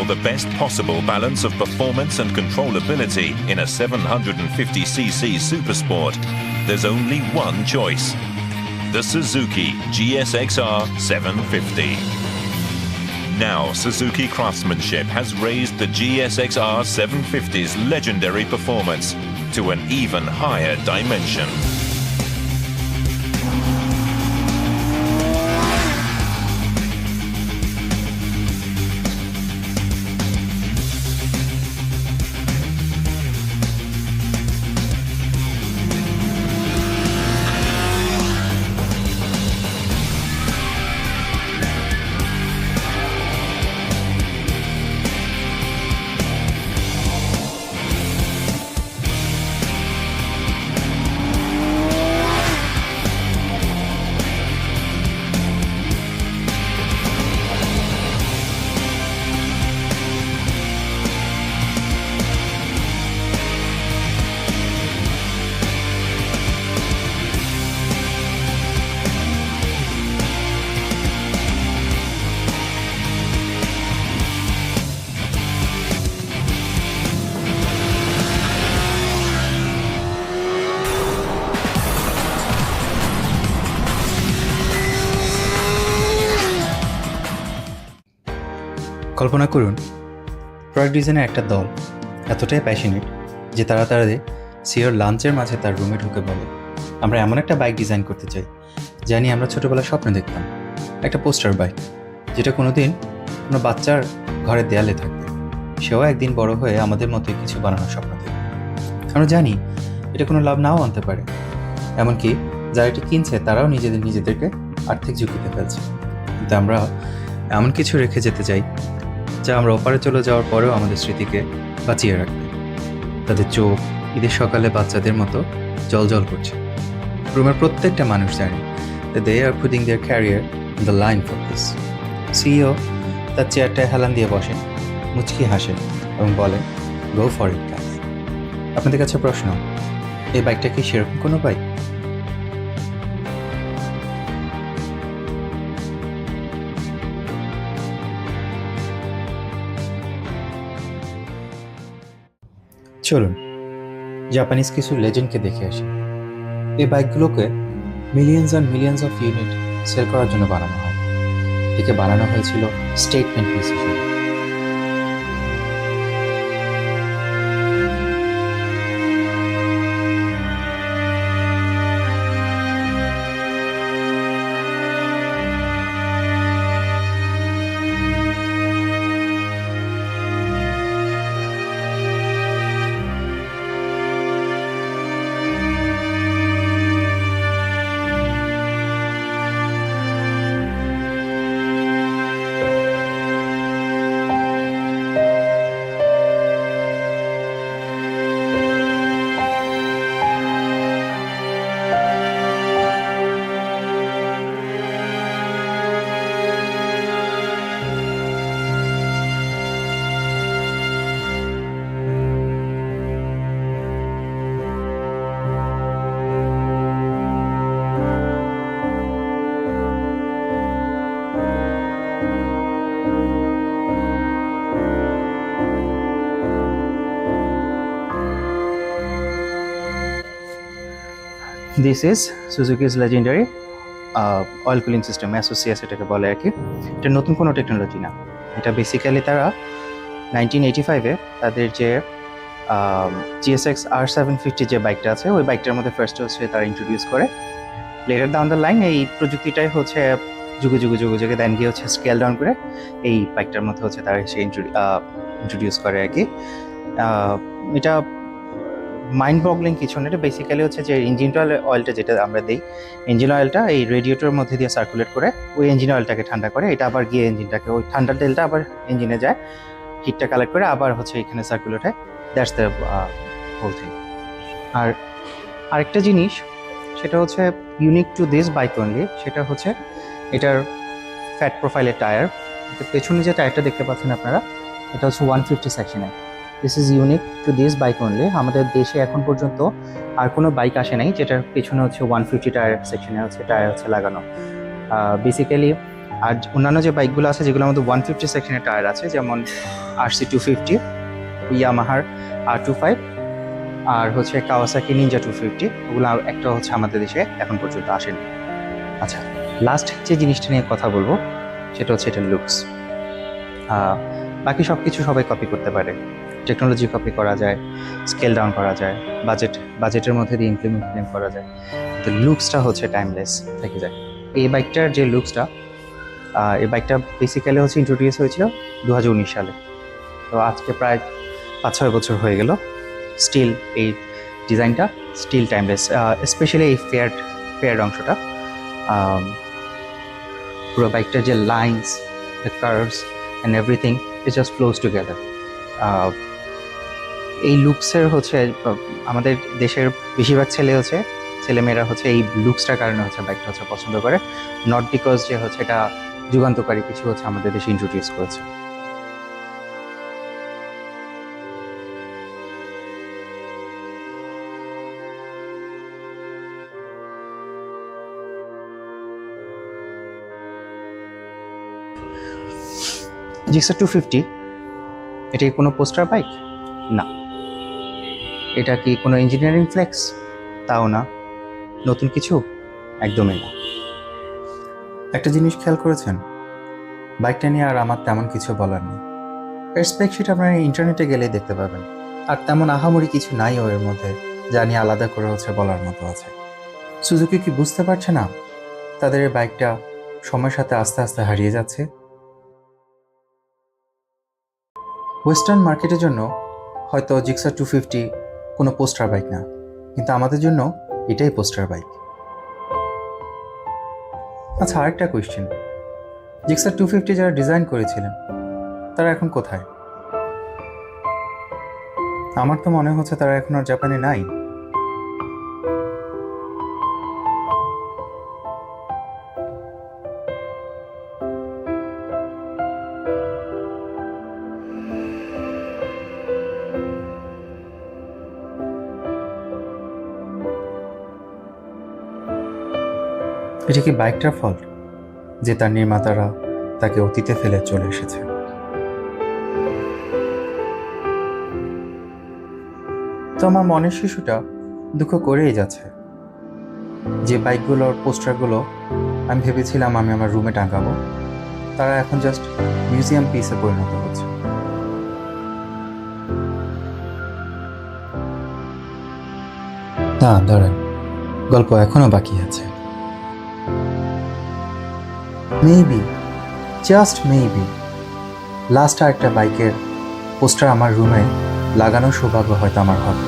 For the best possible balance of performance and controllability in a 750cc Supersport, there's only one choice: the Suzuki GSX-R 750. Now, Suzuki craftsmanship has raised the GSX-R 750's legendary performance to an even higher dimension. কল্পনা করুন, product ডিজাইনের একটা দল এতটাই passionate যে তারা sure লাঞ্চের মাঝে তার রুমে ঢুকে বলে, আমরা এমন একটা বাইক ডিজাইন করতে চাই জানি আমরা ছোটোবেলায় স্বপ্ন দেখতাম, একটা পোস্টার বাইক যেটা কোনো বাচ্চার ঘরের দেয়ালে থাকবে। সেও একদিন বড় হয়ে আমাদের মতোই কিছু বানানোর স্বপ্ন দেখবে। আমরা জানি এটা কোনো লাভ নাও আনতে পারে, এমনকি যারা এটি কিনছে তারাও নিজেদেরকে আর্থিক ঝুঁকিতে ফেলছে। কিন্তু আমরা এমন কিছু রেখে যেতে চাই যা আমরা ওপারে চলে যাওয়ার পরেও আমাদের স্মৃতিকে বাঁচিয়ে রাখবে। তাদের চোখ ঈদের সকালে বাচ্চাদের মতো জল করছে। রুমের প্রত্যেকটা মানুষ জানে that they are putting their career on the line for this. CEO তার চেয়ারটায় হেলান দিয়ে বসেন, মুচকি হাসেন এবং বলেন, গো ফর ইট গাইস। আপনাদের কাছে প্রশ্ন, এই বাইকটা কি সেরকম কোনো বাইক? চলুন জাপানিজ কিছু লেজেন্ডকে দেখে আসি। এই বাইকগুলোকে millions and millions of unit sale করার জন্য বানানো হয়। একে বানানো হয়েছিল স্টেটমেন্ট পিস হিসেবে। This is Suzuki's legendary oil cooling system, SOCS এটাকে বলে আর কি। এটা নতুন কোনো টেকনোলজি না। এটা বেসিক্যালি তারা 1985-এ তাদের যে GSX-R 750 যে বাইকটা আছে, ওই বাইকটার মধ্যে ফার্স্ট হচ্ছে তারা ইন্ট্রোডিউস করে। লেটার ডাউন দ্য লাইন এই প্রযুক্তিটাই হচ্ছে যুগে দেন গিয়ে হচ্ছে স্কেল ডাউন করে এই বাইকটার মধ্যে হচ্ছে তারা এসে ইন্ট্রোডিউস করে আর কি। এটা মাইন্ড বগলিং কিছু না। এটা বেসিক্যালি হচ্ছে যে ইঞ্জিন অয়েলটা যেটা আমরা দিই, ইঞ্জিন অয়েলটা এই রেডিয়েটরের মধ্যে দিয়ে সার্কুলেট করে ওই ইঞ্জিন অয়েলটাকে ঠান্ডা করে, এটা আবার গিয়ে ইঞ্জিনটাকে ওই ঠান্ডা তেলটা আবার ইঞ্জিনে যায়, হিটটা কালেক্ট করে আবার হচ্ছে এখানে সার্কুলেট হয়। That's the whole thing. আর আরেকটা জিনিস সেটা হচ্ছে unique to this bike only, সেটা হচ্ছে এটার ফ্যাট প্রোফাইলের টায়ার। পেছনে যে টায়ারটা দেখতে পাচ্ছেন আপনারা, এটা হচ্ছে 150 সেকশনের। This is unique to this bike only. আমাদের দেশে এখন পর্যন্ত আর কোনো বাইক আসে নাই যেটার পেছনে হচ্ছে 150 টায়ার সেকশনে হচ্ছে টায়ার হচ্ছে লাগানো। বেসিক্যালি আর অন্যান্য যে বাইকগুলো আছে যেগুলো আমাদের 150 সেকশনের টায়ার আছে, যেমন RC250, ইয়ামাহার R25, আর হচ্ছে কাওয়াসাকি নিনজা 250, ওগুলো একটা হচ্ছে আমাদের দেশে এখন পর্যন্ত আসেনি। আচ্ছা, লাস্ট যে জিনিসটা নিয়ে কথা বলবো সেটা হচ্ছে এটার লুকস। বাকি সব কিছু সবাই কপি করতে পারে, টেকনোলজি কপি করা যায়, স্কেল ডাউন করা যায়, বাজেটের মধ্যে দিয়ে ইমপ্লিমেন্ট করা যায়, তো লুকসটা হচ্ছে টাইমলেস থেকে যায়। এই বাইকটার যে লুকসটা, এই বাইকটা বেসিক্যালি হচ্ছে ইন্ট্রোডিউস হয়েছিল 2019 সালে, তো আজকে প্রায় 5-6 বছর হয়ে গেল। স্টিল এই ডিজাইনটা স্টিল টাইমলেস, স্পেশালি এই ফেয়ার অংশটা। পুরো বাইকটার যে lines, the curves and everything it just flows together. এই লুকসের হচ্ছে আমাদের দেশের বেশিরভাগ ছেলেমেয়েরা হচ্ছে এই লুকসটার কারণে হচ্ছে বাইকটা হচ্ছে পছন্দ করে, নট বিকজ যে হচ্ছে এটা যুগান্তকারী কিছু হচ্ছে আমাদের দেশে ইন্ট্রোডিউস করেছে। জিক্সার 250 এটা কি কোনো পোস্টার বাইক? না। এটা কি কোনো ইঞ্জিনিয়ারিং ফ্লেক্স? তাও না। নতুন কিছু? একদমই না। একটা জিনিস খেয়াল করেছেন, বাইকটা নিয়ে আর আমার তেমন কিছু বলার নেই। এর স্পেক শিট আপনারা ইন্টারনেটে গেলেই দেখতে পাবেন, আর তেমন আহামরি কিছু নাই ওর মধ্যে যা নিয়ে আলাদা করে হচ্ছে বলার মতো আছে। সুজুকি কি বুঝতে পারছে না তাদের এই বাইকটা সময়ের সাথে আস্তে আস্তে হারিয়ে যাচ্ছে? ওয়েস্টার্ন মার্কেটের জন্য হয়তো জিক্সার 250 কোনো পোস্টার বাইক না, কিন্তু আমাদের জন্য এটাই পোস্টার বাইক। আচ্ছা, আরেকটা কোয়েশ্চেন, জিক্সার 250 যারা ডিজাইন করেছিলেন তারা এখন কোথায়? আমার তো মনে হচ্ছে তারা এখন আর জাপানে নাই। এটা কি বাইকটার ফল্ট যে তার নির্মাতারা তাকে অতীতে ফেলে চলে এসেছে? তো আমার মনের শিশুটা দুঃখ করেই যাচ্ছে। যে বাইকগুলোর পোস্টারগুলো আমি ভেবেছিলাম আমি আমার রুমে টাঙাবো, তারা এখন জাস্ট মিউজিয়াম পিসে পরিণত হচ্ছে। না, দাঁড়ান, গল্প এখনো বাকি আছে। মেবি, জাস্ট মেবি, লাস্ট আর একটা বাইকের পোস্টার আমার রুমে লাগানোর সৌভাগ্য হয়তো আমার হবে।